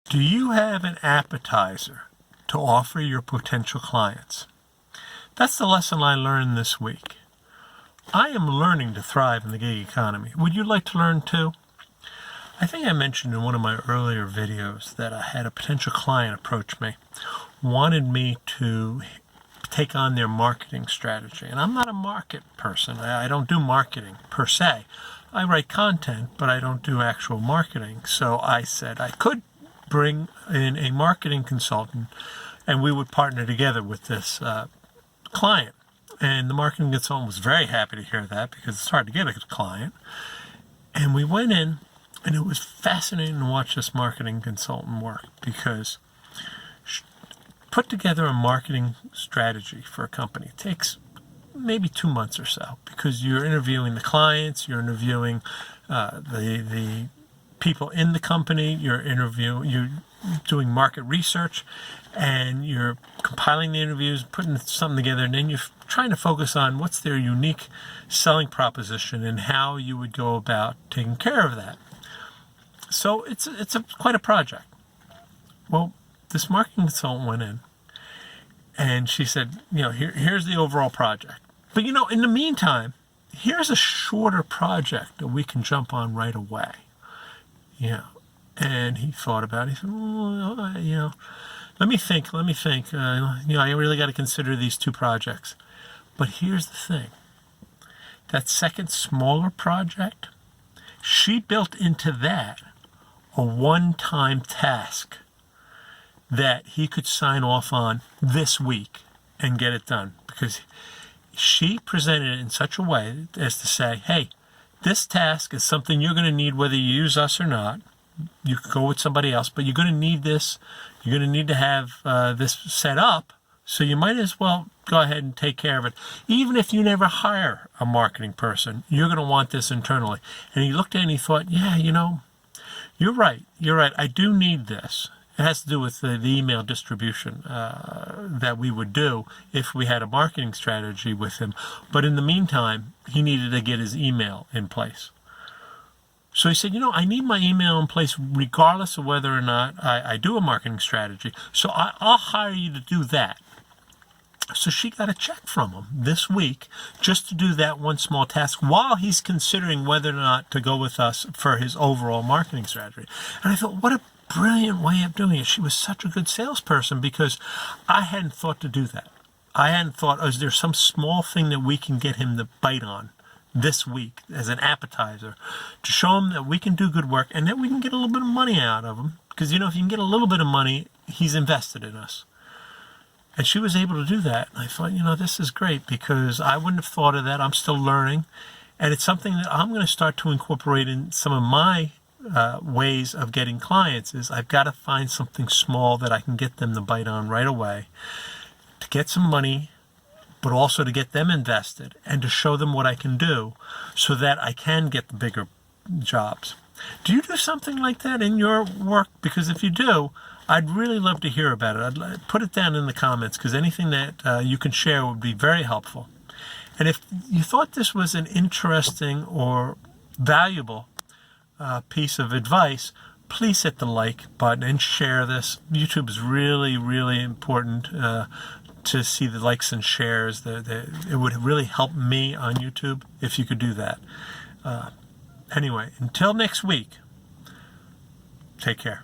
Do you have an appetizer to offer your potential clients? That's the lesson I learned this week. I am learning to thrive in the gig economy. Would you like to learn too? I think I mentioned in one of my earlier videos that I had a potential client approach me, wanted me to take on their marketing strategy. And I'm not a market person. I don't do marketing per se. I write content, but I don't do actual marketing. So I said I could bring in a marketing consultant and we would partner together with this client. And the marketing consultant was very happy to hear that because it's hard to get a client. And we went in, and it was fascinating to watch this marketing consultant work because she put together a marketing strategy for a company. It takes maybe 2 months or so because you're interviewing the clients, you're interviewing the people in the company, you're doing market research, and you're compiling the interviews, putting something together, and then you're trying to focus on what's their unique selling proposition and how you would go about taking care of that. So it's quite a project. Well, this marketing consultant went in, and she said, here's the overall project. But in the meantime, here's a shorter project that we can jump on right away. And he thought about it. He said, let me think. I really got to consider these two projects. But here's the thing. That second smaller project, she built into that a one-time task that he could sign off on this week and get it done. Because she presented it in such a way as to say, hey, this task is something you're going to need whether you use us or not. You could go with somebody else, but you're going to need this. You're going to need to have this set up, so you might as well go ahead and take care of it. Even if you never hire a marketing person, you're going to want this internally. And he looked at it and he thought, you're right. I do need this. It has to do with the email distribution that we would do if we had a marketing strategy with him. But in the meantime, he needed to get his email in place. So he said, I need my email in place regardless of whether or not I do a marketing strategy. So I'll hire you to do that. So she got a check from him this week just to do that one small task while he's considering whether or not to go with us for his overall marketing strategy. And I thought, what a brilliant way of doing it. She was such a good salesperson because I hadn't thought to do that. I hadn't thought, is there some small thing that we can get him to bite on this week as an appetizer to show him that we can do good work and that we can get a little bit of money out of him? Because, if you can get a little bit of money, he's invested in us. And she was able to do that. And I thought, this is great because I wouldn't have thought of that. I'm still learning. And it's something that I'm going to start to incorporate in some of my ways of getting clients is I've got to find something small that I can get them to bite on right away to get some money, but also to get them invested and to show them what I can do so that I can get the bigger jobs. Do you do something like that in your work? Because if you do, I'd really love to hear about it. I'd put it down in the comments because anything that you can share would be very helpful. And if you thought this was an interesting or valuable piece of advice, please hit the like button and share this. YouTube is really, really important to see the likes and shares. It would really help me on YouTube if you could do that. Anyway, until next week, take care.